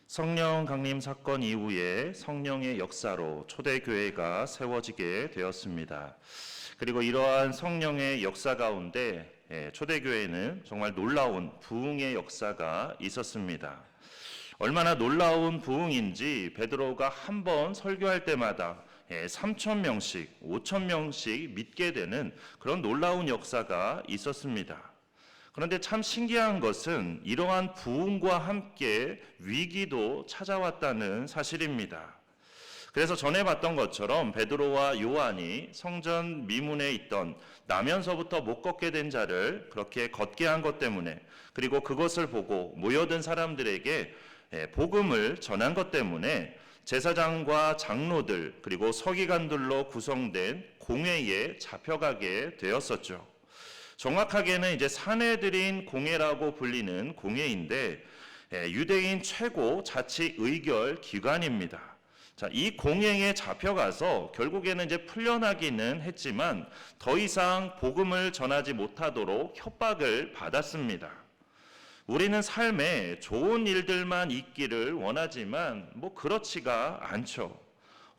성령 강림 사건 이후에 성령의 역사로 초대교회가 세워지게 되었습니다. 그리고 이러한 성령의 역사 가운데 초대교회는 정말 놀라운 부흥의 역사가 있었습니다. 얼마나 놀라운 부흥인지 베드로가 한 번 설교할 때마다 3,000명씩, 5,000명씩 믿게 되는 그런 놀라운 역사가 있었습니다. 그런데 참 신기한 것은 이러한 부흥과 함께 위기도 찾아왔다는 사실입니다. 그래서 전에 봤던 것처럼 베드로와 요한이 성전 미문에 있던 나면서부터 못 걷게 된 자를 그렇게 걷게 한 것 때문에, 그리고 그것을 보고 모여든 사람들에게 복음을 전한 것 때문에 제사장과 장로들 그리고 서기관들로 구성된 공회에 잡혀가게 되었었죠. 정확하게는 이제 사내들인 공회라고 불리는 공회인데 유대인 최고 자치 의결 기관입니다. 자, 이 공회에 잡혀가서 결국에는 이제 풀려나기는 했지만 더 이상 복음을 전하지 못하도록 협박을 받았습니다. 우리는 삶에 좋은 일들만 있기를 원하지만 그렇지가 않죠.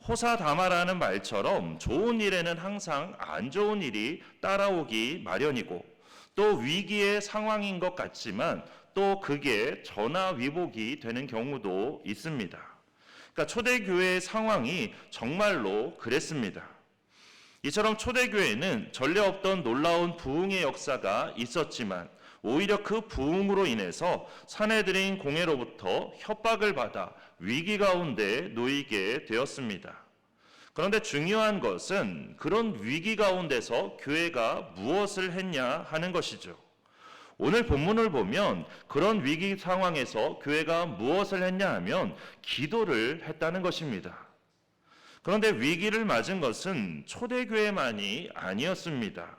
호사다마라는 말처럼 좋은 일에는 항상 안 좋은 일이 따라오기 마련이고, 또 위기의 상황인 것 같지만 또 그게 전화위복이 되는 경우도 있습니다. 그러니까 초대교회의 상황이 정말로 그랬습니다. 이처럼 초대교회는 전례 없던 놀라운 부흥의 역사가 있었지만 오히려 그 부흥으로 인해서 사내들인 공회로부터 협박을 받아 위기 가운데 놓이게 되었습니다. 그런데 중요한 것은 그런 위기 가운데서 교회가 무엇을 했냐 하는 것이죠. 오늘 본문을 보면 그런 위기 상황에서 교회가 무엇을 했냐 하면 기도를 했다는 것입니다. 그런데 위기를 맞은 것은 초대교회만이 아니었습니다.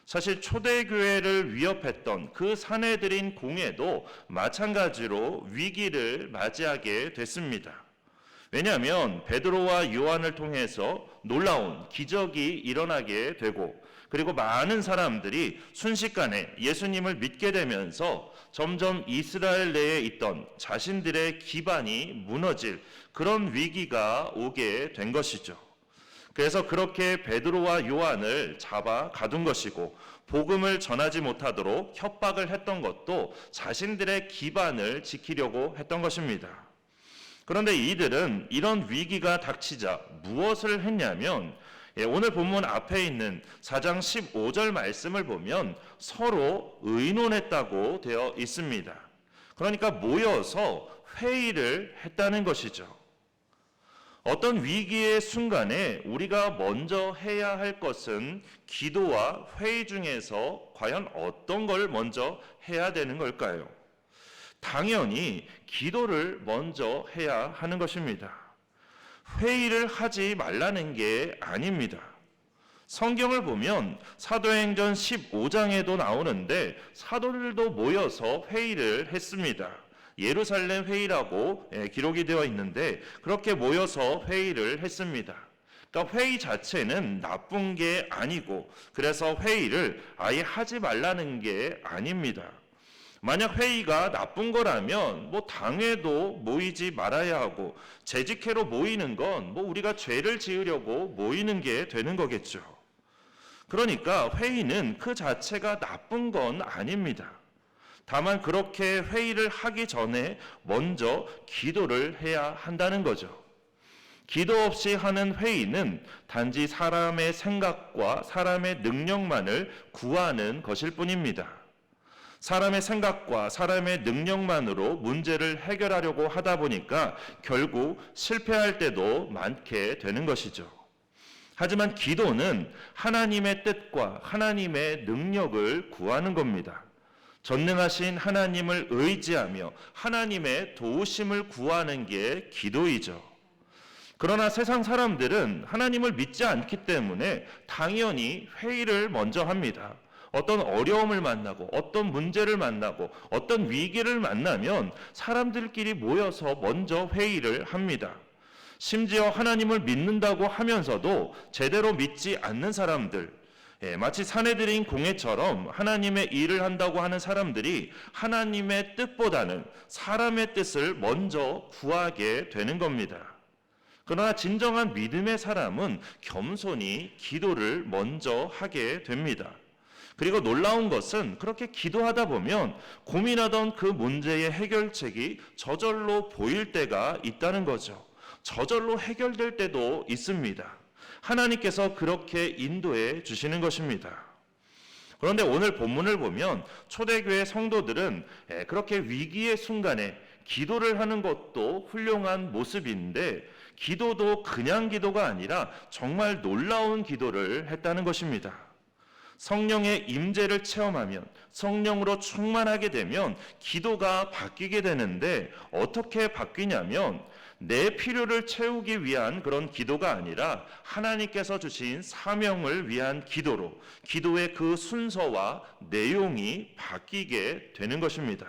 사실 초대교회를 위협했던 그 사내들인 공회도 마찬가지로 위기를 맞이하게 됐습니다. 왜냐하면 베드로와 요한을 통해서 놀라운 기적이 일어나게 되고, 그리고 많은 사람들이 순식간에 예수님을 믿게 되면서 점점 이스라엘 내에 있던 자신들의 기반이 무너질 그런 위기가 오게 된 것이죠. 그래서 그렇게 베드로와 요한을 잡아 가둔 것이고, 복음을 전하지 못하도록 협박을 했던 것도 자신들의 기반을 지키려고 했던 것입니다. 그런데 이들은 이런 위기가 닥치자 무엇을 했냐면, 오늘 본문 앞에 있는 4장 15절 말씀을 보면 서로 의논했다고 되어 있습니다. 그러니까 모여서 회의를 했다는 것이죠. 어떤 위기의 순간에 우리가 먼저 해야 할 것은 기도와 회의 중에서 과연 어떤 걸 먼저 해야 되는 걸까요? 당연히 기도를 먼저 해야 하는 것입니다. 회의를 하지 말라는 게 아닙니다. 성경을 보면 사도행전 15장에도 나오는데 사도들도 모여서 회의를 했습니다. 예루살렘 회의라고 기록이 되어 있는데 그렇게 모여서 회의를 했습니다. 그러니까 회의 자체는 나쁜 게 아니고, 그래서 회의를 아예 하지 말라는 게 아닙니다. 만약 회의가 나쁜 거라면 당회도 모이지 말아야 하고, 재직회로 모이는 건 우리가 죄를 지으려고 모이는 게 되는 거겠죠. 그러니까 회의는 그 자체가 나쁜 건 아닙니다. 다만 그렇게 회의를 하기 전에 먼저 기도를 해야 한다는 거죠. 기도 없이 하는 회의는 단지 사람의 생각과 사람의 능력만을 구하는 것일 뿐입니다. 사람의 생각과 사람의 능력만으로 문제를 해결하려고 하다 보니까 결국 실패할 때도 많게 되는 것이죠. 하지만 기도는 하나님의 뜻과 하나님의 능력을 구하는 겁니다. 전능하신 하나님을 의지하며 하나님의 도우심을 구하는 게 기도이죠. 그러나 세상 사람들은 하나님을 믿지 않기 때문에 당연히 회의를 먼저 합니다. 어떤 어려움을 만나고 어떤 문제를 만나고 어떤 위기를 만나면 사람들끼리 모여서 먼저 회의를 합니다. 심지어 하나님을 믿는다고 하면서도 제대로 믿지 않는 사람들, 마치 사내들인 공회처럼 하나님의 일을 한다고 하는 사람들이 하나님의 뜻보다는 사람의 뜻을 먼저 구하게 되는 겁니다. 그러나 진정한 믿음의 사람은 겸손히 기도를 먼저 하게 됩니다. 그리고 놀라운 것은 그렇게 기도하다 보면 고민하던 그 문제의 해결책이 저절로 보일 때가 있다는 거죠. 저절로 해결될 때도 있습니다. 하나님께서 그렇게 인도해 주시는 것입니다. 그런데 오늘 본문을 보면 초대교회 성도들은 그렇게 위기의 순간에 기도를 하는 것도 훌륭한 모습인데 기도도 그냥 기도가 아니라 정말 놀라운 기도를 했다는 것입니다. 성령의 임재를 체험하면 성령으로 충만하게 되면 기도가 바뀌게 되는데 어떻게 바뀌냐면 내 필요를 채우기 위한 그런 기도가 아니라 하나님께서 주신 사명을 위한 기도로 기도의 그 순서와 내용이 바뀌게 되는 것입니다.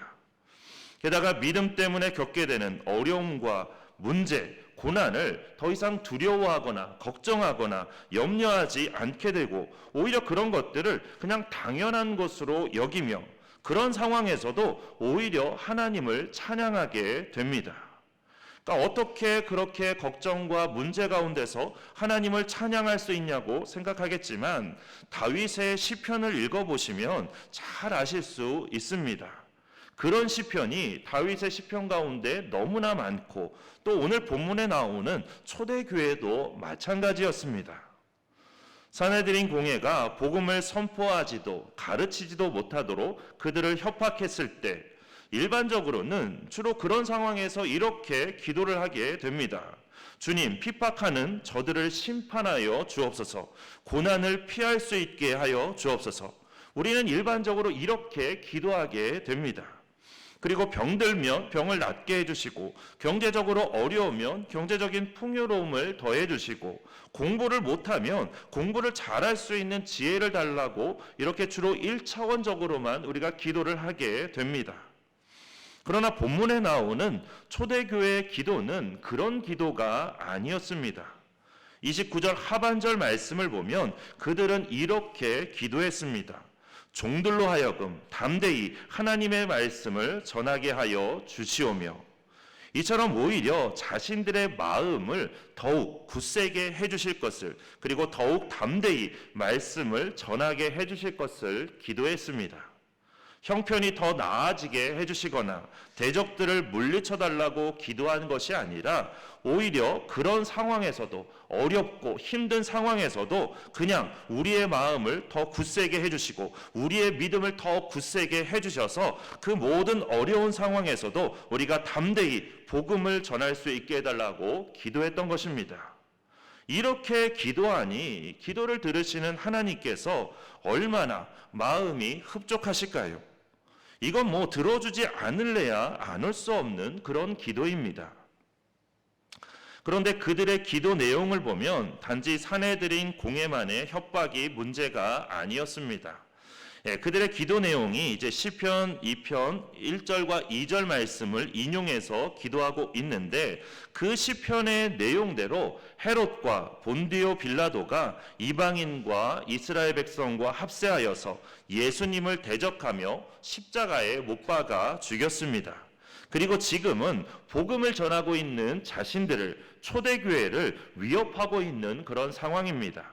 게다가 믿음 때문에 겪게 되는 어려움과 문제, 고난을 더 이상 두려워하거나 걱정하거나 염려하지 않게 되고 오히려 그런 것들을 그냥 당연한 것으로 여기며 그런 상황에서도 오히려 하나님을 찬양하게 됩니다. 그러니까 어떻게 그렇게 걱정과 문제 가운데서 하나님을 찬양할 수 있냐고 생각하겠지만 다윗의 시편을 읽어보시면 잘 아실 수 있습니다. 그런 시편이 다윗의 시편 가운데 너무나 많고 또 오늘 본문에 나오는 초대교회도 마찬가지였습니다. 사내들인 공회가 복음을 선포하지도 가르치지도 못하도록 그들을 협박했을 때 일반적으로는 주로 그런 상황에서 이렇게 기도를 하게 됩니다. 주님, 핍박하는 저들을 심판하여 주옵소서. 고난을 피할 수 있게 하여 주옵소서. 우리는 일반적으로 이렇게 기도하게 됩니다. 그리고 병들면 병을 낫게 해주시고 경제적으로 어려우면 경제적인 풍요로움을 더해주시고 공부를 못하면 공부를 잘할 수 있는 지혜를 달라고 이렇게 주로 1차원적으로만 우리가 기도를 하게 됩니다. 그러나 본문에 나오는 초대교회의 기도는 그런 기도가 아니었습니다. 29절 하반절 말씀을 보면 그들은 이렇게 기도했습니다. 종들로 하여금 담대히 하나님의 말씀을 전하게 하여 주시오며 이처럼 오히려 자신들의 마음을 더욱 굳세게 해주실 것을 그리고 더욱 담대히 말씀을 전하게 해주실 것을 기도했습니다. 형편이 더 나아지게 해주시거나 대적들을 물리쳐달라고 기도하는 것이 아니라 오히려 그런 상황에서도 어렵고 힘든 상황에서도 그냥 우리의 마음을 더 굳세게 해주시고 우리의 믿음을 더 굳세게 해주셔서 그 모든 어려운 상황에서도 우리가 담대히 복음을 전할 수 있게 해달라고 기도했던 것입니다. 이렇게 기도하니 기도를 들으시는 하나님께서 얼마나 마음이 흡족하실까요? 이건 들어주지 않을래야 안 올 수 없는 그런 기도입니다. 그런데 그들의 기도 내용을 보면 단지 사내들인 공회만의 협박이 문제가 아니었습니다. 그들의 기도 내용이 이제 시편 2편 1절과 2절 말씀을 인용해서 기도하고 있는데 그 시편의 내용대로 헤롯과 본디오 빌라도가 이방인과 이스라엘 백성과 합세하여서 예수님을 대적하며 십자가에 못 박아 죽였습니다. 그리고 지금은 복음을 전하고 있는 자신들을 초대교회를 위협하고 있는 그런 상황입니다.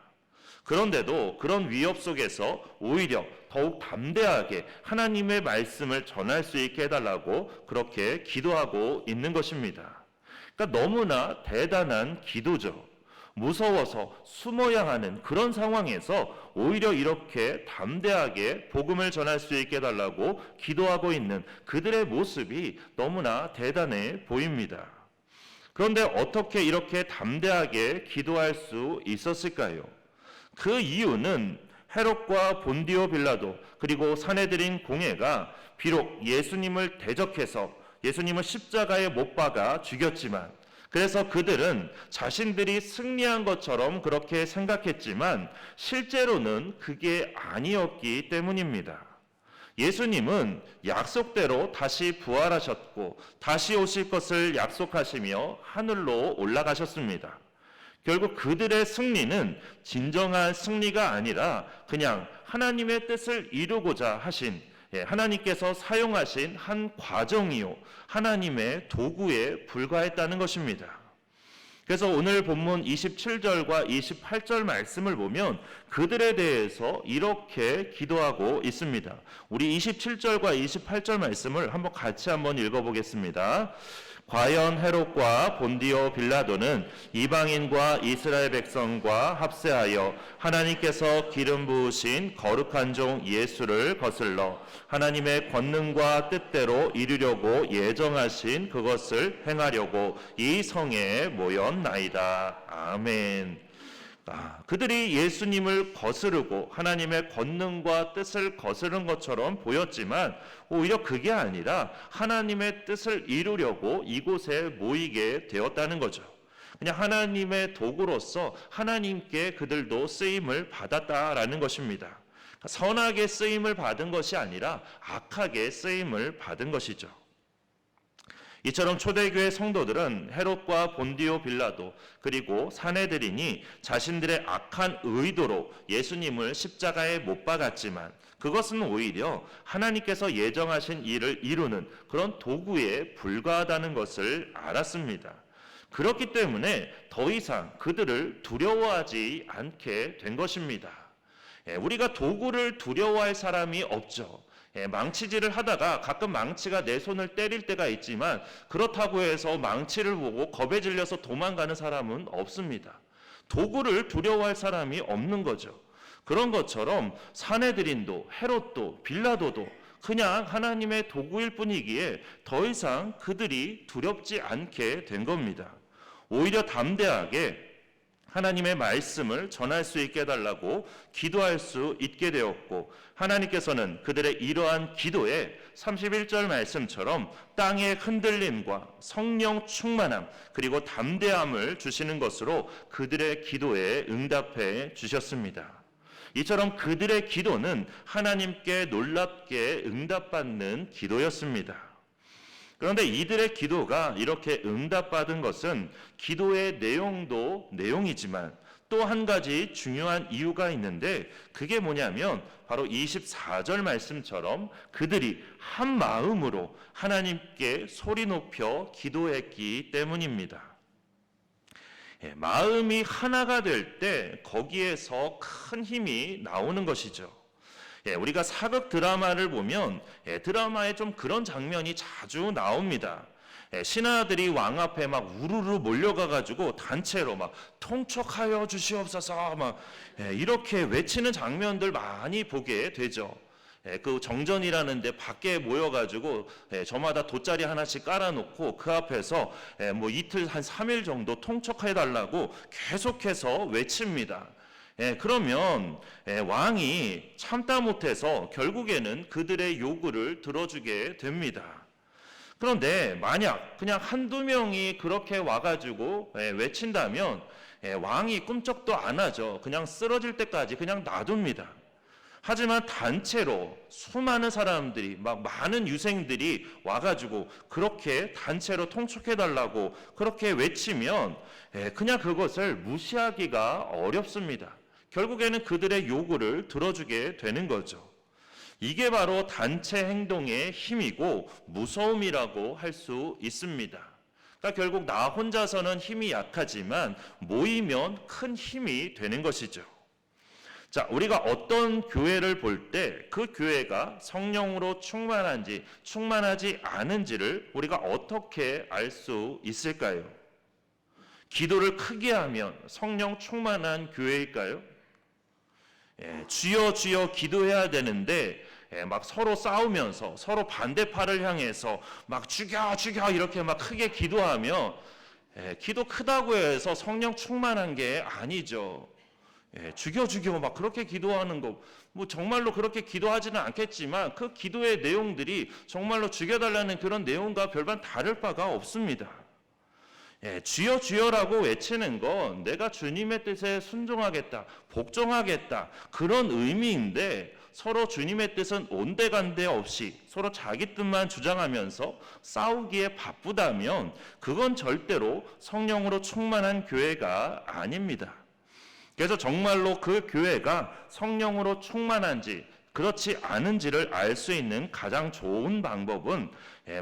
그런데도 그런 위협 속에서 오히려 더욱 담대하게 하나님의 말씀을 전할 수 있게 해달라고 그렇게 기도하고 있는 것입니다. 그러니까 너무나 대단한 기도죠. 무서워서 숨어야 하는 그런 상황에서 오히려 이렇게 담대하게 복음을 전할 수 있게 해달라고 기도하고 있는 그들의 모습이 너무나 대단해 보입니다. 그런데 어떻게 이렇게 담대하게 기도할 수 있었을까요? 그 이유는 헤롯과 본디오 빌라도 그리고 사내들인 공회가 비록 예수님을 대적해서 예수님을 십자가에 못 박아 죽였지만 그래서 그들은 자신들이 승리한 것처럼 그렇게 생각했지만 실제로는 그게 아니었기 때문입니다. 예수님은 약속대로 다시 부활하셨고 다시 오실 것을 약속하시며 하늘로 올라가셨습니다. 결국 그들의 승리는 진정한 승리가 아니라 그냥 하나님의 뜻을 이루고자 하신, 하나님께서 사용하신 한 과정이요, 하나님의 도구에 불과했다는 것입니다. 그래서 오늘 본문 27절과 28절 말씀을 보면 그들에 대해서 이렇게 기도하고 있습니다. 우리 27절과 28절 말씀을 같이 한번 읽어보겠습니다. 과연 헤롯과 본디오 빌라도는 이방인과 이스라엘 백성과 합세하여 하나님께서 기름 부으신 거룩한 종 예수를 거슬러 하나님의 권능과 뜻대로 이루려고 예정하신 그것을 행하려고 이 성에 모였나이다. 아멘. 그들이 예수님을 거스르고 하나님의 권능과 뜻을 거스른 것처럼 보였지만 오히려 그게 아니라 하나님의 뜻을 이루려고 이곳에 모이게 되었다는 거죠. 그냥 하나님의 도구로서 하나님께 그들도 쓰임을 받았다라는 것입니다. 선하게 쓰임을 받은 것이 아니라 악하게 쓰임을 받은 것이죠. 이처럼 초대교회 성도들은 헤롯과 본디오 빌라도 그리고 사내들인이 자신들의 악한 의도로 예수님을 십자가에 못 박았지만 그것은 오히려 하나님께서 예정하신 일을 이루는 그런 도구에 불과하다는 것을 알았습니다. 그렇기 때문에 더 이상 그들을 두려워하지 않게 된 것입니다. 우리가 도구를 두려워할 사람이 없죠. 망치질을 하다가 가끔 망치가 내 손을 때릴 때가 있지만 그렇다고 해서 망치를 보고 겁에 질려서 도망가는 사람은 없습니다. 도구를 두려워할 사람이 없는 거죠. 그런 것처럼 사내들인도 헤롯도 빌라도도 그냥 하나님의 도구일 뿐이기에 더 이상 그들이 두렵지 않게 된 겁니다. 오히려 담대하게 하나님의 말씀을 전할 수 있게 해달라고 기도할 수 있게 되었고 하나님께서는 그들의 이러한 기도에 31절 말씀처럼 땅의 흔들림과 성령 충만함 그리고 담대함을 주시는 것으로 그들의 기도에 응답해 주셨습니다. 이처럼 그들의 기도는 하나님께 놀랍게 응답받는 기도였습니다. 그런데 이들의 기도가 이렇게 응답받은 것은 기도의 내용도 내용이지만 또 한 가지 중요한 이유가 있는데 그게 뭐냐면 바로 24절 말씀처럼 그들이 한 마음으로 하나님께 소리 높여 기도했기 때문입니다. 마음이 하나가 될 때 거기에서 큰 힘이 나오는 것이죠. 우리가 사극 드라마를 보면 드라마에 좀 그런 장면이 자주 나옵니다. 신하들이 왕 앞에 막 우르르 몰려가가지고 단체로 막 통촉하여 주시옵소서 막 이렇게 외치는 장면들 많이 보게 되죠. 그 정전이라는데 밖에 모여가지고 저마다 돗자리 하나씩 깔아놓고 그 앞에서 뭐 이틀 한 3일 정도 통촉해달라고 계속해서 외칩니다. 그러면 왕이 참다 못해서 결국에는 그들의 요구를 들어주게 됩니다. 그런데 만약 그냥 한두 명이 그렇게 와가지고 외친다면 왕이 꿈쩍도 안 하죠. 그냥 쓰러질 때까지 그냥 놔둡니다. 하지만 단체로 수많은 사람들이 막 많은 유생들이 와가지고 그렇게 단체로 통촉해달라고 그렇게 외치면 그냥 그것을 무시하기가 어렵습니다. 결국에는 그들의 요구를 들어주게 되는 거죠. 이게 바로 단체 행동의 힘이고 무서움이라고 할 수 있습니다. 그러니까 결국 나 혼자서는 힘이 약하지만 모이면 큰 힘이 되는 것이죠. 자, 우리가 어떤 교회를 볼 때 그 교회가 성령으로 충만한지 충만하지 않은지를 우리가 어떻게 알 수 있을까요? 기도를 크게 하면 성령 충만한 교회일까요? 주여 주여 기도해야 되는데 막 서로 싸우면서 서로 반대파를 향해서 막 죽여 죽여 이렇게 막 크게 기도하며 기도 크다고 해서 성령 충만한 게 아니죠. 죽여 죽여 막 그렇게 기도하는 거 뭐 정말로 그렇게 기도하지는 않겠지만 그 기도의 내용들이 정말로 죽여달라는 그런 내용과 별반 다를 바가 없습니다. 주여 주여라고 외치는 건 내가 주님의 뜻에 순종하겠다, 복종하겠다 그런 의미인데 서로 주님의 뜻은 온데간데 없이 서로 자기 뜻만 주장하면서 싸우기에 바쁘다면 그건 절대로 성령으로 충만한 교회가 아닙니다. 그래서 정말로 그 교회가 성령으로 충만한지 그렇지 않은지를 알 수 있는 가장 좋은 방법은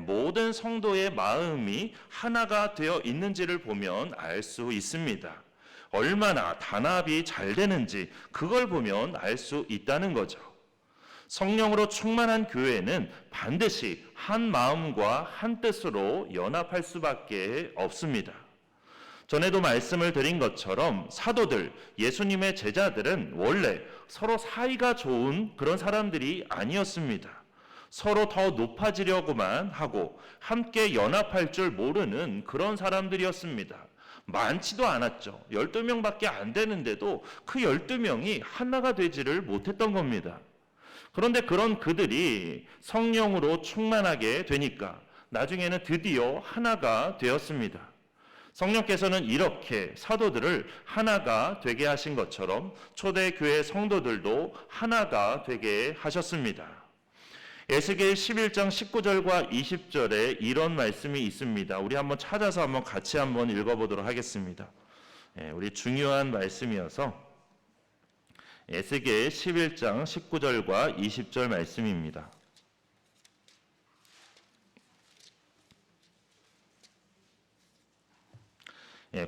모든 성도의 마음이 하나가 되어 있는지를 보면 알 수 있습니다. 얼마나 단합이 잘 되는지 그걸 보면 알 수 있다는 거죠. 성령으로 충만한 교회는 반드시 한 마음과 한 뜻으로 연합할 수밖에 없습니다. 전에도 말씀을 드린 것처럼 사도들, 예수님의 제자들은 원래 서로 사이가 좋은 그런 사람들이 아니었습니다. 서로 더 높아지려고만 하고 함께 연합할 줄 모르는 그런 사람들이었습니다. 많지도 않았죠. 12명밖에 안 되는데도 그 12명이 하나가 되지를 못했던 겁니다. 그런데 그런 그들이 성령으로 충만하게 되니까 나중에는 드디어 하나가 되었습니다. 성령께서는 이렇게 사도들을 하나가 되게 하신 것처럼 초대교회 성도들도 하나가 되게 하셨습니다. 에스겔 11장 19절과 20절에 이런 말씀이 있습니다. 우리 한번 찾아서 같이 읽어보도록 하겠습니다. 우리 중요한 말씀이어서 에스겔 11장 19절과 20절 말씀입니다.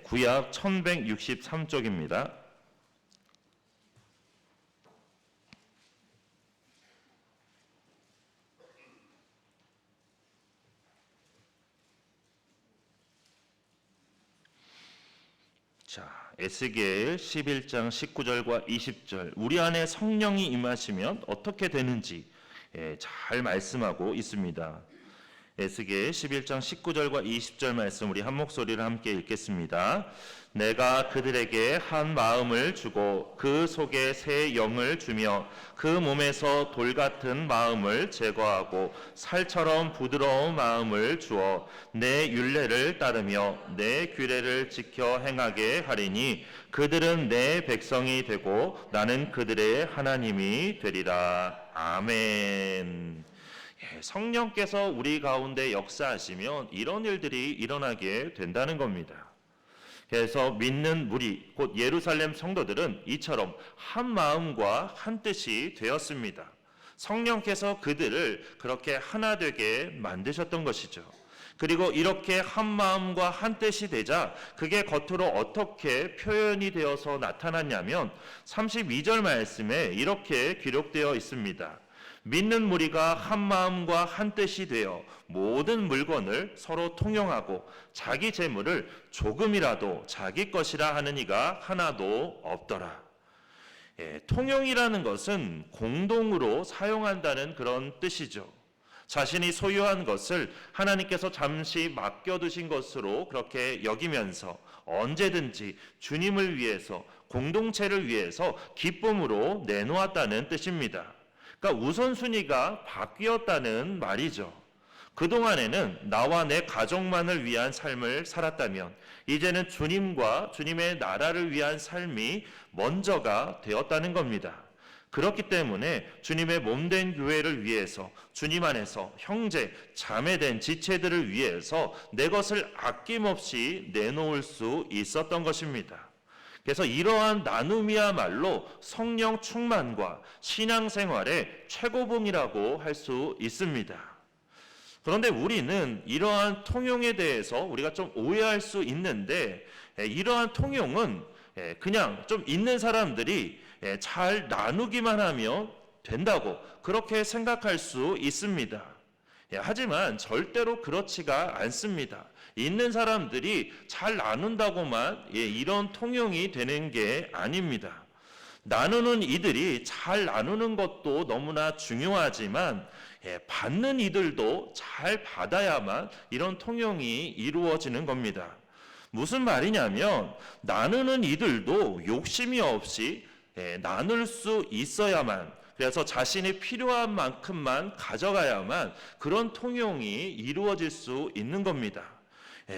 구약 1163쪽입니다. 자, 에스겔 11장 19절과 20절 우리 안에 성령이 임하시면 어떻게 되는지 잘 말씀하고 있습니다. 에스겔 11장 19절과 20절 말씀 우리 한 목소리를 함께 읽겠습니다. 내가 그들에게 한 마음을 주고 그 속에 새 영을 주며 그 몸에서 돌 같은 마음을 제거하고 살처럼 부드러운 마음을 주어 내 율례를 따르며 내 규례를 지켜 행하게 하리니 그들은 내 백성이 되고 나는 그들의 하나님이 되리라. 아멘. 성령께서 우리 가운데 역사하시면 이런 일들이 일어나게 된다는 겁니다. 그래서 믿는 무리 곧 예루살렘 성도들은 이처럼 한 마음과 한 뜻이 되었습니다. 성령께서 그들을 그렇게 하나 되게 만드셨던 것이죠. 그리고 이렇게 한 마음과 한 뜻이 되자 그게 겉으로 어떻게 표현이 되어서 나타났냐면 32절 말씀에 이렇게 기록되어 있습니다. 믿는 무리가 한 마음과 한 뜻이 되어 모든 물건을 서로 통용하고 자기 재물을 조금이라도 자기 것이라 하는 이가 하나도 없더라. 통용이라는 것은 공동으로 사용한다는 그런 뜻이죠. 자신이 소유한 것을 하나님께서 잠시 맡겨두신 것으로 그렇게 여기면서 언제든지 주님을 위해서 공동체를 위해서 기쁨으로 내놓았다는 뜻입니다. 그러니까 우선순위가 바뀌었다는 말이죠. 그동안에는 나와 내 가족만을 위한 삶을 살았다면 이제는 주님과 주님의 나라를 위한 삶이 먼저가 되었다는 겁니다. 그렇기 때문에 주님의 몸된 교회를 위해서 주님 안에서 형제, 자매된 지체들을 위해서 내 것을 아낌없이 내놓을 수 있었던 것입니다. 그래서 이러한 나눔이야말로 성령 충만과 신앙생활의 최고봉이라고 할 수 있습니다. 그런데 우리는 이러한 통용에 대해서 우리가 좀 오해할 수 있는데 이러한 통용은 그냥 좀 있는 사람들이 잘 나누기만 하면 된다고 그렇게 생각할 수 있습니다. 하지만 절대로 그렇지가 않습니다. 있는 사람들이 잘 나눈다고만 이런 통용이 되는 게 아닙니다. 나누는 이들이 잘 나누는 것도 너무나 중요하지만 받는 이들도 잘 받아야만 이런 통용이 이루어지는 겁니다. 무슨 말이냐면 나누는 이들도 욕심이 없이 나눌 수 있어야만 그래서 자신이 필요한 만큼만 가져가야만 그런 통용이 이루어질 수 있는 겁니다.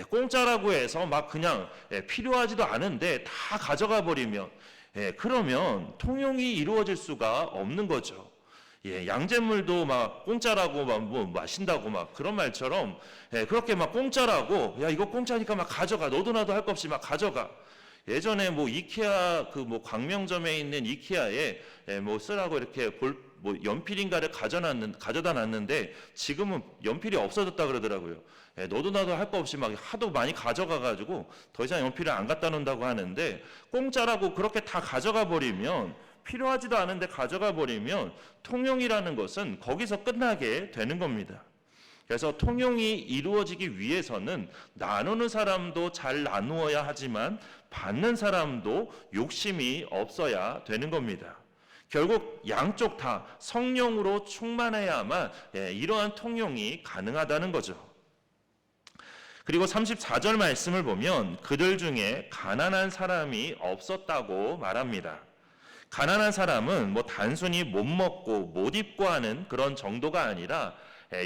공짜라고 해서 막 그냥 필요하지도 않은데 다 가져가 버리면 그러면 통용이 이루어질 수가 없는 거죠. 양잿물도 막 공짜라고 막 뭐 마신다고 막 그런 말처럼 그렇게 막 공짜라고 야 이거 공짜니까 막 가져가 너도 나도 할 것 없이 막 가져가. 예전에 뭐 이케아 그 뭐 광명점에 있는 이케아에 뭐 쓰라고 이렇게 뭐 연필인가를 가져다 놨는데 지금은 연필이 없어졌다 그러더라고요. 너도 나도 할 거 없이 막 하도 많이 가져가 가지고 더 이상 연필을 안 갖다 놓는다고 하는데 공짜라고 그렇게 다 가져가 버리면 필요하지도 않은데 가져가 버리면 통용이라는 것은 거기서 끝나게 되는 겁니다. 그래서 통용이 이루어지기 위해서는 나누는 사람도 잘 나누어야 하지만 받는 사람도 욕심이 없어야 되는 겁니다. 결국 양쪽 다 성령으로 충만해야만 이러한 통용이 가능하다는 거죠. 그리고 34절 말씀을 보면 그들 중에 가난한 사람이 없었다고 말합니다. 가난한 사람은 뭐 단순히 못 먹고 못 입고 하는 그런 정도가 아니라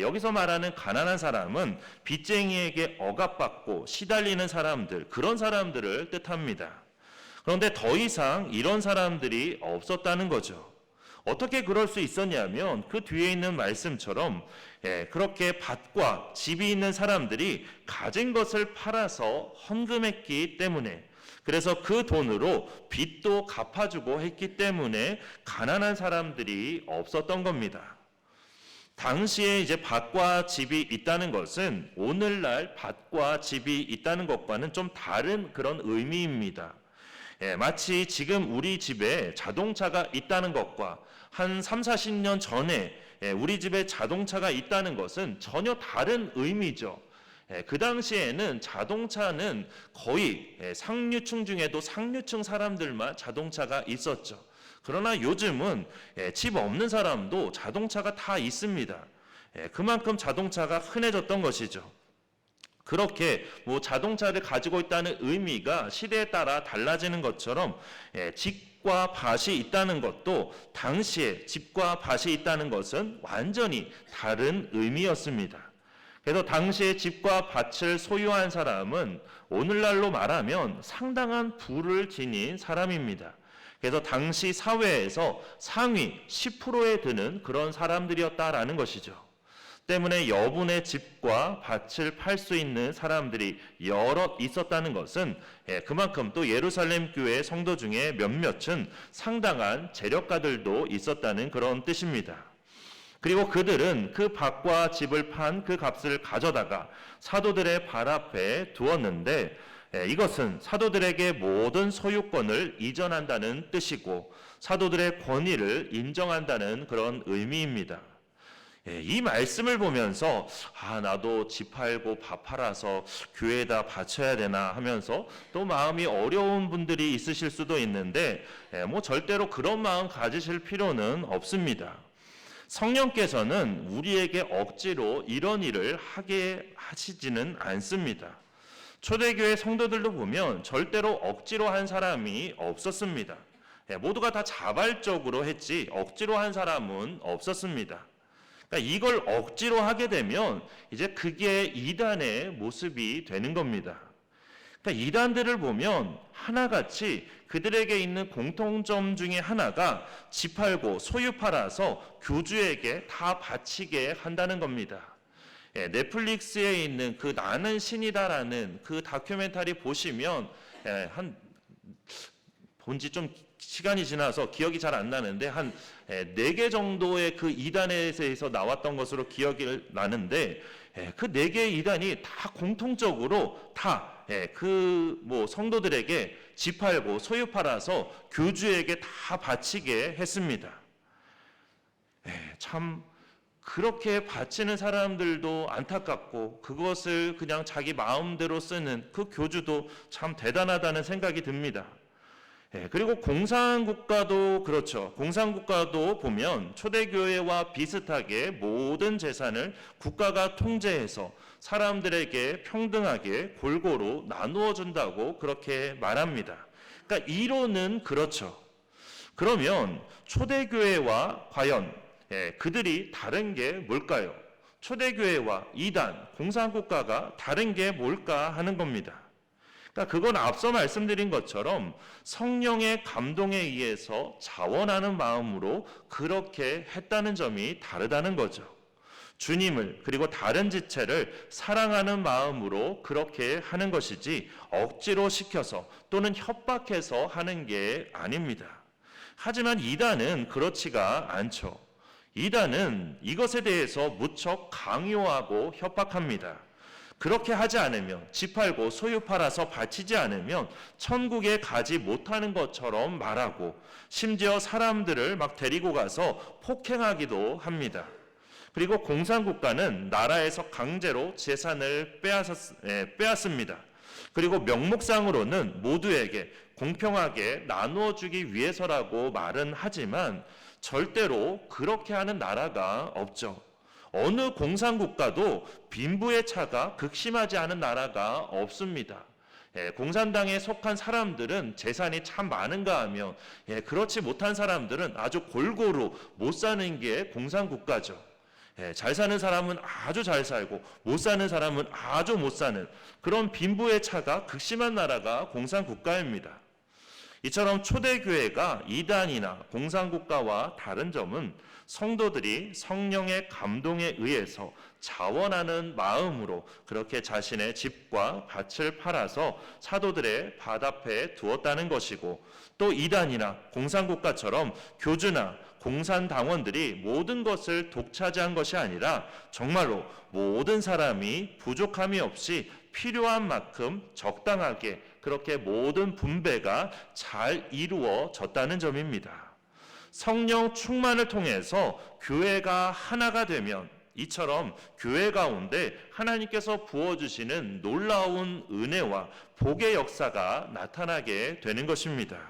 여기서 말하는 가난한 사람은 빚쟁이에게 억압받고 시달리는 사람들, 그런 사람들을 뜻합니다. 그런데 더 이상 이런 사람들이 없었다는 거죠. 어떻게 그럴 수 있었냐면 그 뒤에 있는 말씀처럼 그렇게 밭과 집이 있는 사람들이 가진 것을 팔아서 헌금했기 때문에, 그래서 그 돈으로 빚도 갚아주고 했기 때문에 가난한 사람들이 없었던 겁니다. 당시에 이제 밭과 집이 있다는 것은 오늘날 밭과 집이 있다는 것과는 좀 다른 그런 의미입니다. 마치 지금 우리 집에 자동차가 있다는 것과 한 3, 40년 전에 우리 집에 자동차가 있다는 것은 전혀 다른 의미죠. 그 당시에는 자동차는 거의 상류층 중에도 상류층 사람들만 자동차가 있었죠. 그러나 요즘은 집 없는 사람도 자동차가 다 있습니다. 그만큼 자동차가 흔해졌던 것이죠. 그렇게 뭐 자동차를 가지고 있다는 의미가 시대에 따라 달라지는 것처럼 집과 밭이 있다는 것도 당시에 집과 밭이 있다는 것은 완전히 다른 의미였습니다. 그래서 당시에 집과 밭을 소유한 사람은 오늘날로 말하면 상당한 부를 지닌 사람입니다. 그래서 당시 사회에서 상위 10%에 드는 그런 사람들이었다라는 것이죠. 때문에 여분의 집과 밭을 팔 수 있는 사람들이 여럿 있었다는 것은 그만큼 또 예루살렘 교회 성도 중에 몇몇은 상당한 재력가들도 있었다는 그런 뜻입니다. 그리고 그들은 그 밭과 집을 판 그 값을 가져다가 사도들의 발 앞에 두었는데 이것은 사도들에게 모든 소유권을 이전한다는 뜻이고 사도들의 권위를 인정한다는 그런 의미입니다. 이 말씀을 보면서 나도 집 팔고 밥 팔아서 교회에다 바쳐야 되나 하면서 또 마음이 어려운 분들이 있으실 수도 있는데 뭐 절대로 그런 마음 가지실 필요는 없습니다. 성령께서는 우리에게 억지로 이런 일을 하게 하시지는 않습니다. 초대교회 성도들도 보면 절대로 억지로 한 사람이 없었습니다. 모두가 다 자발적으로 했지 억지로 한 사람은 없었습니다. 그러니까 이걸 억지로 하게 되면 이제 그게 이단의 모습이 되는 겁니다. 그러니까 이단들을 보면 하나같이 그들에게 있는 공통점 중에 하나가 집 팔고 소유 팔아서 교주에게 다 바치게 한다는 겁니다. 넷플릭스에 있는 그 나는 신이다라는 그 다큐멘터리 보시면 한 본지 좀 시간이 지나서 기억이 잘 안 나는데 한 4개 정도의 그 이단에서 나왔던 것으로 기억이 나는데 그 4개의 이단이 다 공통적으로 다 그 뭐 성도들에게 집 팔고 소유 팔아서 교주에게 다 바치게 했습니다. 참 그렇게 바치는 사람들도 안타깝고 그것을 그냥 자기 마음대로 쓰는 그 교주도 참 대단하다는 생각이 듭니다. 그리고 공산국가도 그렇죠. 공산국가도 보면 초대교회와 비슷하게 모든 재산을 국가가 통제해서 사람들에게 평등하게 골고루 나누어 준다고 그렇게 말합니다. 그러니까 이론은 그렇죠. 그러면 초대교회와 과연 그들이 다른 게 뭘까요? 초대교회와 이단, 공산국가가 다른 게 뭘까 하는 겁니다. 그러니까 그건 앞서 말씀드린 것처럼 성령의 감동에 의해서 자원하는 마음으로 그렇게 했다는 점이 다르다는 거죠. 주님을 그리고 다른 지체를 사랑하는 마음으로 그렇게 하는 것이지 억지로 시켜서 또는 협박해서 하는 게 아닙니다. 하지만 이단은 그렇지가 않죠. 이단은 이것에 대해서 무척 강요하고 협박합니다. 그렇게 하지 않으면, 집 팔고 소유 팔아서 바치지 않으면 천국에 가지 못하는 것처럼 말하고, 심지어 사람들을 막 데리고 가서 폭행하기도 합니다. 그리고 공산국가는 나라에서 강제로 재산을 빼앗습니다. 그리고 명목상으로는 모두에게 공평하게 나누어 주기 위해서라고 말은 하지만 절대로 그렇게 하는 나라가 없죠. 어느 공산국가도 빈부의 차가 극심하지 않은 나라가 없습니다. 공산당에 속한 사람들은 재산이 참 많은가 하면 그렇지 못한 사람들은 아주 골고루 못 사는 게 공산국가죠. 잘 사는 사람은 아주 잘 살고 못 사는 사람은 아주 못 사는 그런 빈부의 차가 극심한 나라가 공산국가입니다. 이처럼 초대교회가 이단이나 공산국가와 다른 점은 성도들이 성령의 감동에 의해서 자원하는 마음으로 그렇게 자신의 집과 밭을 팔아서 사도들의 발 앞에 두었다는 것이고, 또 이단이나 공산국가처럼 교주나 공산당원들이 모든 것을 독차지한 것이 아니라 정말로 모든 사람이 부족함이 없이 필요한 만큼 적당하게 그렇게 모든 분배가 잘 이루어졌다는 점입니다. 성령 충만을 통해서 교회가 하나가 되면 이처럼 교회 가운데 하나님께서 부어주시는 놀라운 은혜와 복의 역사가 나타나게 되는 것입니다.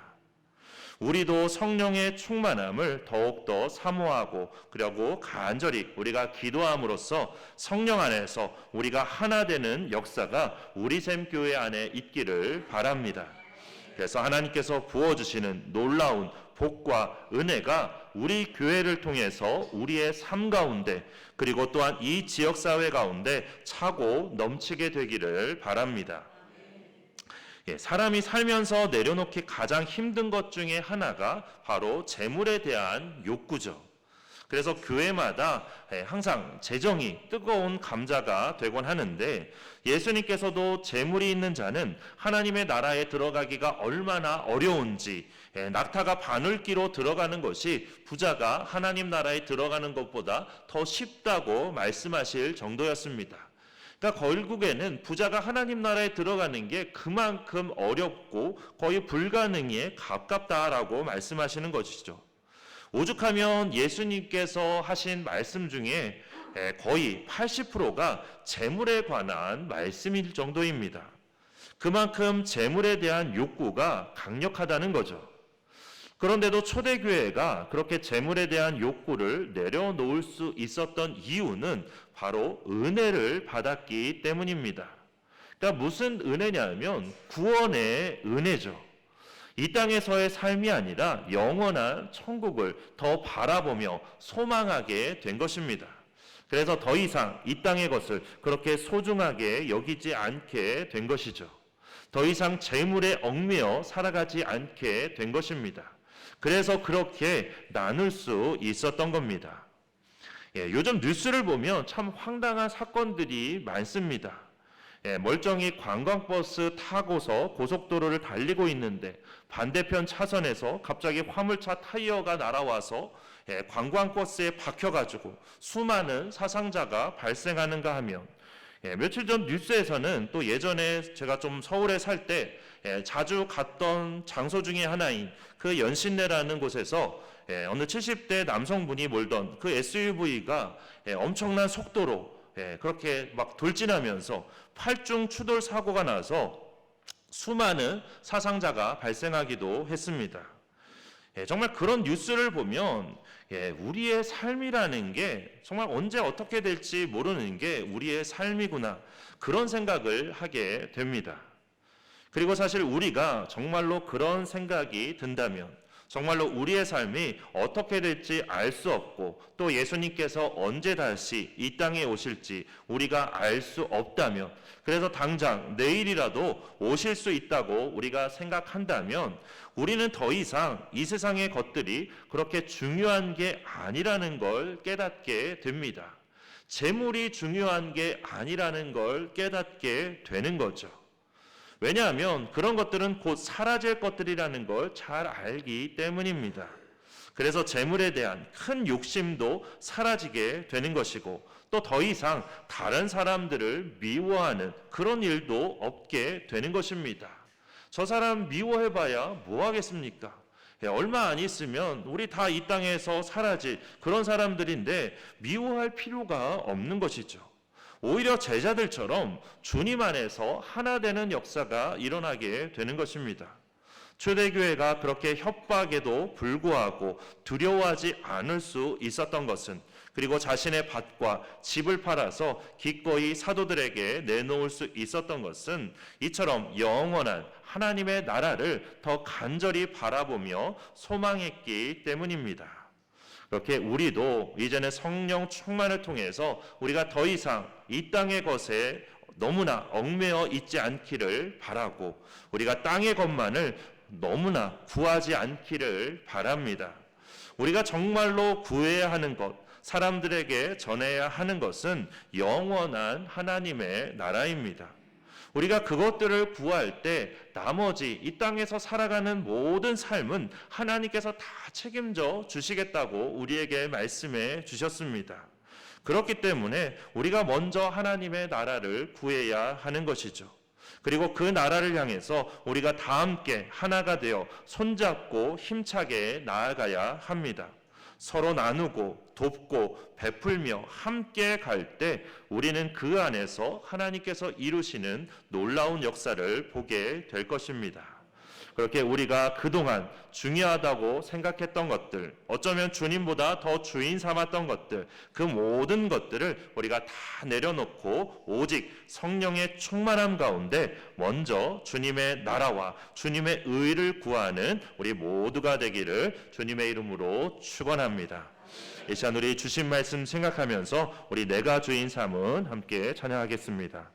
우리도 성령의 충만함을 더욱더 사모하고 그리고 간절히 우리가 기도함으로써 성령 안에서 우리가 하나 되는 역사가 우리 샘교회 안에 있기를 바랍니다. 그래서 하나님께서 부어주시는 놀라운 복과 은혜가 우리 교회를 통해서 우리의 삶 가운데 그리고 또한 이 지역사회 가운데 차고 넘치게 되기를 바랍니다. 사람이 살면서 내려놓기 가장 힘든 것 중에 하나가 바로 재물에 대한 욕구죠. 그래서 교회마다 항상 재정이 뜨거운 감자가 되곤 하는데, 예수님께서도 재물이 있는 자는 하나님의 나라에 들어가기가 얼마나 어려운지, 낙타가 바늘기로 들어가는 것이 부자가 하나님 나라에 들어가는 것보다 더 쉽다고 말씀하실 정도였습니다. 그러니까 결국에는 부자가 하나님 나라에 들어가는 게 그만큼 어렵고 거의 불가능에 가깝다라고 말씀하시는 것이죠. 오죽하면 예수님께서 하신 말씀 중에 거의 80%가 재물에 관한 말씀일 정도입니다. 그만큼 재물에 대한 욕구가 강력하다는 거죠. 그런데도 초대교회가 그렇게 재물에 대한 욕구를 내려놓을 수 있었던 이유는 바로 은혜를 받았기 때문입니다. 그러니까 무슨 은혜냐면 구원의 은혜죠. 이 땅에서의 삶이 아니라 영원한 천국을 더 바라보며 소망하게 된 것입니다. 그래서 더 이상 이 땅의 것을 그렇게 소중하게 여기지 않게 된 것이죠. 더 이상 재물에 얽매여 살아가지 않게 된 것입니다. 그래서 그렇게 나눌 수 있었던 겁니다. 요즘 뉴스를 보면 참 황당한 사건들이 많습니다. 멀쩡히 관광버스 타고서 고속도로를 달리고 있는데 반대편 차선에서 갑자기 화물차 타이어가 날아와서 관광버스에 박혀가지고 수많은 사상자가 발생하는가 하면, 며칠 전 뉴스에서는 또 예전에 제가 좀 서울에 살 때 자주 갔던 장소 중에 하나인 그 연신내라는 곳에서 어느 70대 남성분이 몰던 그 SUV가 엄청난 속도로 그렇게 막 돌진하면서 8중 추돌 사고가 나서 수많은 사상자가 발생하기도 했습니다. 정말 그런 뉴스를 보면 우리의 삶이라는 게 정말 언제 어떻게 될지 모르는 게 우리의 삶이구나, 그런 생각을 하게 됩니다. 그리고 사실 우리가 정말로 그런 생각이 든다면 정말로 우리의 삶이 어떻게 될지 알 수 없고 또 예수님께서 언제 다시 이 땅에 오실지 우리가 알 수 없다면, 그래서 당장 내일이라도 오실 수 있다고 우리가 생각한다면 우리는 더 이상 이 세상의 것들이 그렇게 중요한 게 아니라는 걸 깨닫게 됩니다. 재물이 중요한 게 아니라는 걸 깨닫게 되는 거죠. 왜냐하면 그런 것들은 곧 사라질 것들이라는 걸 잘 알기 때문입니다. 그래서 재물에 대한 큰 욕심도 사라지게 되는 것이고 또 더 이상 다른 사람들을 미워하는 그런 일도 없게 되는 것입니다. 저 사람 미워해봐야 뭐 하겠습니까? 얼마 안 있으면 우리 다 이 땅에서 사라질 그런 사람들인데 미워할 필요가 없는 것이죠. 오히려 제자들처럼 주님 안에서 하나 되는 역사가 일어나게 되는 것입니다. 초대교회가 그렇게 협박에도 불구하고 두려워하지 않을 수 있었던 것은, 그리고 자신의 밭과 집을 팔아서 기꺼이 사도들에게 내놓을 수 있었던 것은 이처럼 영원한 하나님의 나라를 더 간절히 바라보며 소망했기 때문입니다. 그렇게 우리도 이제는 성령 충만을 통해서 우리가 더 이상 이 땅의 것에 너무나 얽매여 있지 않기를 바라고 우리가 땅의 것만을 너무나 구하지 않기를 바랍니다. 우리가 정말로 구해야 하는 것, 사람들에게 전해야 하는 것은 영원한 하나님의 나라입니다. 우리가 그것들을 구할 때 나머지 이 땅에서 살아가는 모든 삶은 하나님께서 다 책임져 주시겠다고 우리에게 말씀해 주셨습니다. 그렇기 때문에 우리가 먼저 하나님의 나라를 구해야 하는 것이죠. 그리고 그 나라를 향해서 우리가 다 함께 하나가 되어 손잡고 힘차게 나아가야 합니다. 서로 나누고 돕고 베풀며 함께 갈 때 우리는 그 안에서 하나님께서 이루시는 놀라운 역사를 보게 될 것입니다. 그렇게 우리가 그동안 중요하다고 생각했던 것들, 어쩌면 주님보다 더 주인 삼았던 것들, 그 모든 것들을 우리가 다 내려놓고 오직 성령의 충만함 가운데 먼저 주님의 나라와 주님의 의를 구하는 우리 모두가 되기를 주님의 이름으로 축원합니다. 이 시간 우리 주신 말씀 생각하면서 우리 내가 주인 삼은 함께 찬양하겠습니다.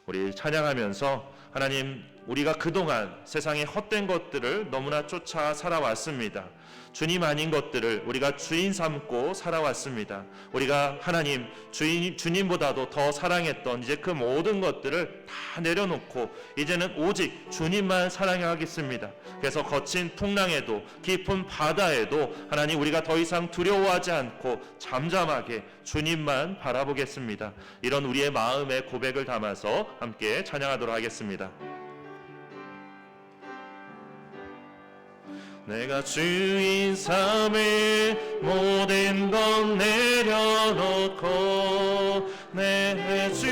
우리 찬양하면서 하나님, 우리가 그동안 세상의 헛된 것들을 너무나 쫓아 살아왔습니다. 주님 아닌 것들을 우리가 주인 삼고 살아왔습니다. 우리가 하나님, 주님보다도 더 사랑했던 이제 그 모든 것들을 다 내려놓고 이제는 오직 주님만 사랑하겠습니다. 그래서 거친 풍랑에도 깊은 바다에도 하나님, 우리가 더 이상 두려워하지 않고 잠잠하게 주님만 바라보겠습니다. 이런 우리의 마음의 고백을 담아서 함께 찬양하도록 하겠습니다. 내가 주인 삼을 모든 것 내려놓고 내 주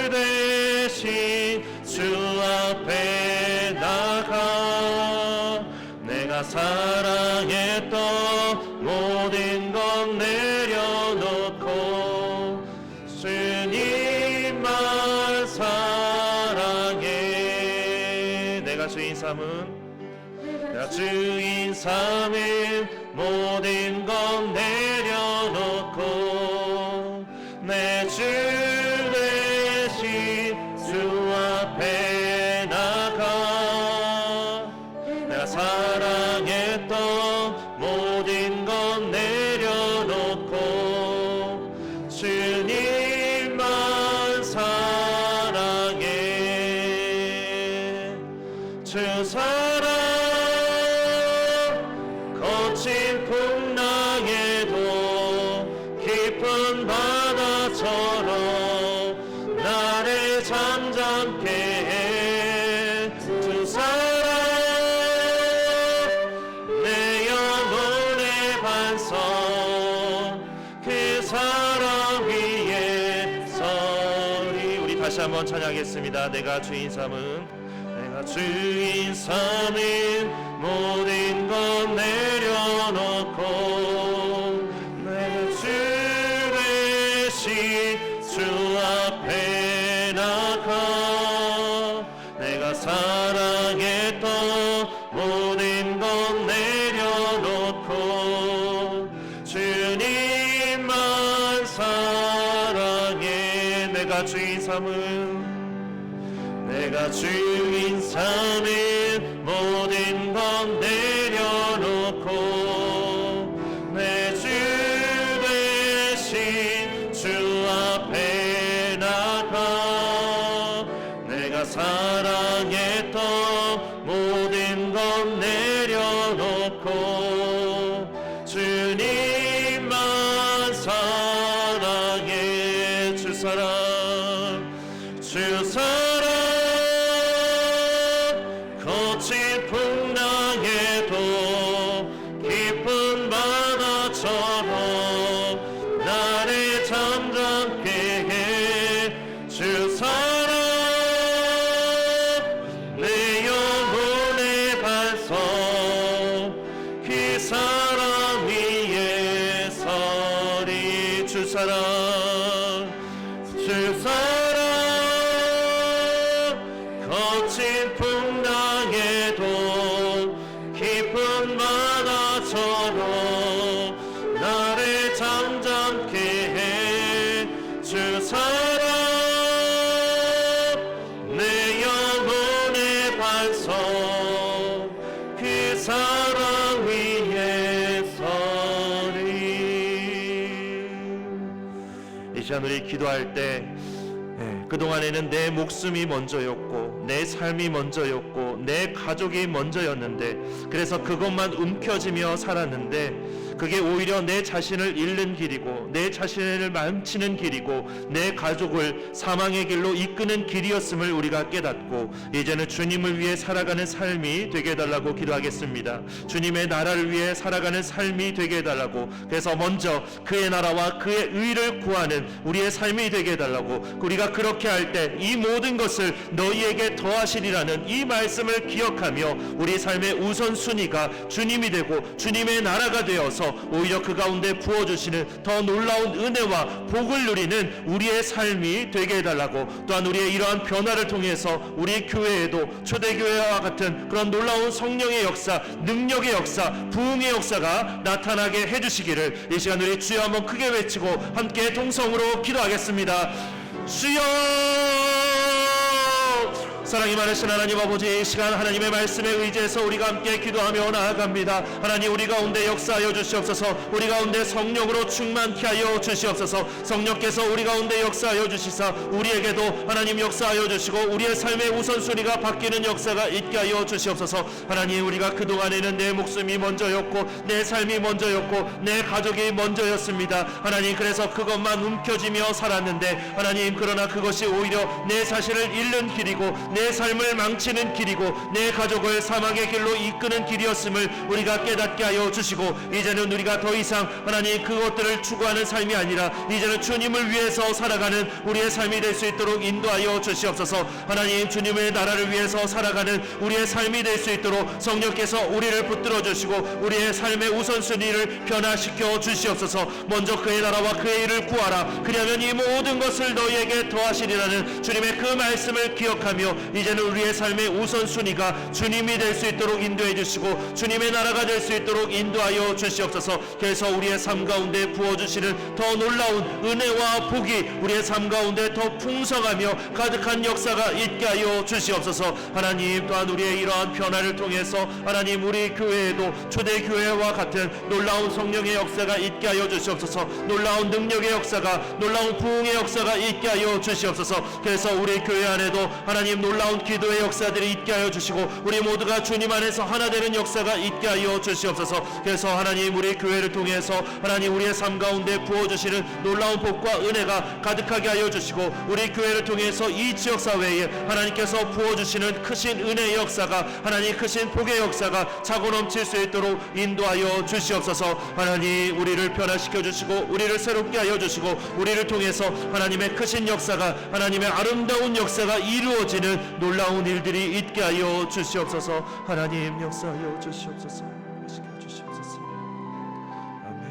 대신 주 앞에 나가 내가 사랑했던 모든 것 내려놓고 주님만 사랑해. 내가 주인 삼은 주인 삼은 모든 것 내려놓고 내 주 대신 주 앞에 나가 내가 사랑했던 모든 것 내려놓고 주님만 사랑해. 주 사랑 거친 풍랑에도 깊은 바다처럼 나를 잠잠케 해. 주 사랑 내 영혼의 반석 그 사랑 위에 서리. 우리 다시 한번 찬양하겠습니다. 내가 주인 삼은 주인 삼은 모든 것 내려놓고 내 주 대신 주 앞에 나가 내가 사랑했던 모든 것 내려놓고 내가 주인 삼은 모든 것 내려놓고 내 주 대신 주 앞에 나가 내가 사랑했던 모든 것 내려놓고 주님만 사랑해. 주 사랑 거친 풍랑에도 깊은 바다처럼 나를 잠잠케 해. 주 사랑 내 영혼의 반석 그 사랑 위에 서리. 주 사랑 거친 풍랑에도 깊은 바다처럼 나를 잠잠케 해. 주 사랑 내 영혼의 반석 그 사랑 위에 서리. 이 시간 우리 기도할 때 그동안에는 내 목숨이 먼저였고 내 삶이 먼저였고 내 가족이 먼저였는데 그래서 그것만 움켜쥐며 살았는데 그게 오히려 내 자신을 잃는 길이고 내 자신을 망치는 길이고 내 가족을 사망의 길로 이끄는 길이었음을 우리가 깨닫고 이제는 주님을 위해 살아가는 삶이 되게 해달라고 기도하겠습니다. 주님의 나라를 위해 살아가는 삶이 되게 해달라고, 그래서 먼저 그의 나라와 그의 의를 구하는 우리의 삶이 되게 해달라고, 우리가 그렇게 할 때 이 모든 것을 너희에게 더하시리라는 이 말씀을 기억하며 우리 삶의 우선순위가 주님이 되고 주님의 나라가 되어서 오히려 그 가운데 부어주시는 더 놀라운 은혜와 복을 누리는 우리의 삶이 되게 해달라고, 또한 우리의 이러한 변화를 통해서 우리 교회에도 초대교회와 같은 그런 놀라운 성령의 역사, 능력의 역사, 부흥의 역사가 나타나게 해주시기를 이 시간 우리 주여 한번 크게 외치고 함께 동성으로 기도하겠습니다. 주여! 사랑이 많으신 하나님 아버지, 이 시간 하나님의 말씀에 의지해서 우리가 함께 기도하며 나아갑니다. 하나님, 우리 가운데 역사하여 주시옵소서. 우리 가운데 성령으로 충만케 하여 주시옵소서. 성령께서 우리 가운데 역사하여 주시사 우리에게도 하나님 역사하여 주시고 우리의 삶의 우선순위가 바뀌는 역사가 있게 하여 주시옵소서. 하나님, 우리가 그동안에는 내 목숨이 먼저였고 내 삶이 먼저였고 내 가족이 먼저였습니다. 하나님, 그래서 그것만 움켜쥐며 살았는데 하나님, 그러나 그것이 오히려 내 자신을 잃는 길이고 내 삶을 망치는 길이고 내 가족을 사망의 길로 이끄는 길이었음을 우리가 깨닫게 하여 주시고, 이제는 우리가 더 이상 하나님 그것들을 추구하는 삶이 아니라 이제는 주님을 위해서 살아가는 우리의 삶이 될 수 있도록 인도하여 주시옵소서. 하나님, 주님의 나라를 위해서 살아가는 우리의 삶이 될 수 있도록 성령께서 우리를 붙들어 주시고 우리의 삶의 우선순위를 변화시켜 주시옵소서. 먼저 그의 나라와 그의 일을 구하라. 그리하면 이 모든 것을 너희에게 더하시리라는 주님의 그 말씀을 기억하며 이제는 우리의 삶의 우선순위가 주님이 될 수 있도록 인도해 주시고 주님의 나라가 될 수 있도록 인도하여 주시옵소서. 그래서 우리의 삶 가운데 부어주시는 더 놀라운 은혜와 복이 우리의 삶 가운데 더 풍성하며 가득한 역사가 있게 하여 주시옵소서. 하나님, 또한 우리의 이러한 변화를 통해서 하나님 우리 교회에도 초대교회와 같은 놀라운 성령의 역사가 있게 하여 주시옵소서. 놀라운 능력의 역사가, 놀라운 부흥의 역사가 있게 하여 주시옵소서. 그래서 우리 교회 안에도 하나님 놀라운 기도의 역사들이 있게 하여 주시고 우리 모두가 주님 안에서 하나 되는 역사가 있게 하여 주시옵소서. 그래서 하나님, 우리 교회를 통해서 하나님 우리의 삶 가운데 부어주시는 놀라운 복과 은혜가 가득하게 하여 주시고 우리 교회를 통해서 이 지역사회에 하나님께서 부어주시는 크신 은혜의 역사가, 하나님 크신 복의 역사가 차고 넘칠 수 있도록 인도하여 주시옵소서. 하나님, 우리를 변화시켜 주시고 우리를 새롭게 하여 주시고 우리를 통해서 하나님의 크신 역사가, 하나님의 아름다운 역사가 이루어지는 놀라운 일들이 있게 하여 주시옵소서. 하나님, 역사하여 주시옵소서. 시켜 주시옵소서. 아멘.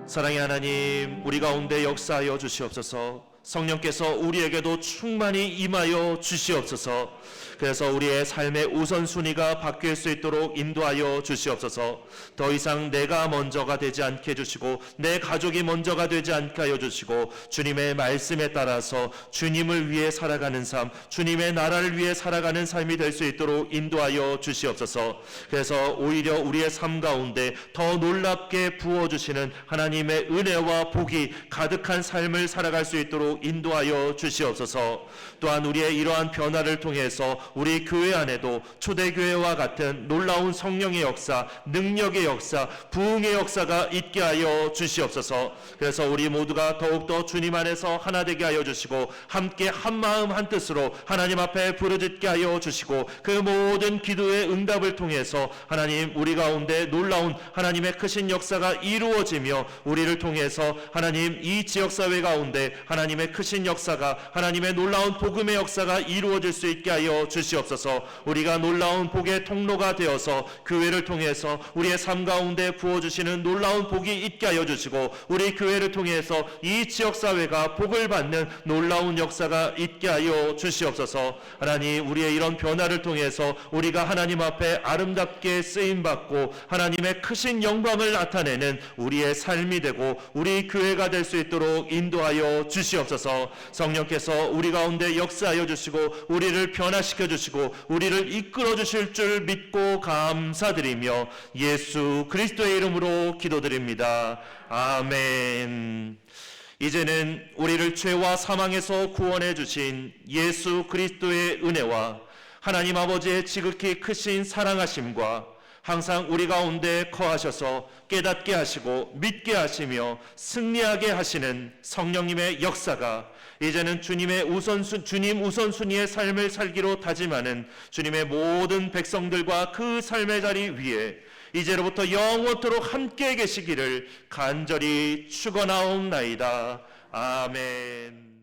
사랑의 하나님, 우리 가운데 역사하여 주시옵소서. 성령께서 우리에게도 충만히 임하여 주시옵소서. 그래서 우리의 삶의 우선순위가 바뀔 수 있도록 인도하여 주시옵소서. 더 이상 내가 먼저가 되지 않게 해주시고 내 가족이 먼저가 되지 않게 하여 주시고 주님의 말씀에 따라서 주님을 위해 살아가는 삶, 주님의 나라를 위해 살아가는 삶이 될 수 있도록 인도하여 주시옵소서. 그래서 오히려 우리의 삶 가운데 더 놀랍게 부어주시는 하나님의 은혜와 복이 가득한 삶을 살아갈 수 있도록 인도하여 주시옵소서. 또한 우리의 이러한 변화를 통해서 우리 교회 안에도 초대교회와 같은 놀라운 성령의 역사, 능력의 역사, 부흥의 역사가 있게 하여 주시옵소서. 그래서 우리 모두가 더욱더 주님 안에서 하나 되게 하여 주시고 함께 한마음 한뜻으로 하나님 앞에 부르짖게 하여 주시고 그 모든 기도의 응답을 통해서 하나님 우리 가운데 놀라운 하나님의 크신 역사가 이루어지며 우리를 통해서 하나님 이 지역사회 가운데 하나님의 크신 역사가 하나님의 놀라운 복음의 역사가 이루어질 수 있게 하여 주시옵소서. 우리가 놀라운 복의 통로가 되어서 교회를 통해서 우리의 삶 가운데 부어주시는 놀라운 복이 있게 하여 주시고 우리 교회를 통해서 이 지역사회가 복을 받는 놀라운 역사가 있게 하여 주시옵소서. 하나님 우리의 이런 변화를 통해서 우리가 하나님 앞에 아름답게 쓰임받고 하나님의 크신 영광을 나타내는 우리의 삶이 되고 우리 교회가 될 수 있도록 인도하여 주시옵소서. 성령께서 우리 가운데 역사하여 주시고 우리를 변화시켜 주시고 우리를 이끌어 주실 줄 믿고 감사드리며 예수 그리스도의 이름으로 기도드립니다. 아멘. 이제는 우리를 죄와 사망에서 구원해 주신 예수 그리스도의 은혜와 하나님 아버지의 지극히 크신 사랑하심과 항상 우리 가운데 거하셔서 깨닫게 하시고 믿게 하시며 승리하게 하시는 성령님의 역사가 이제는 주님 우선순위의 삶을 살기로 다짐하는 주님의 모든 백성들과 그 삶의 자리 위에 이제로부터 영원토록 함께 계시기를 간절히 축원하옵나이다. 아멘.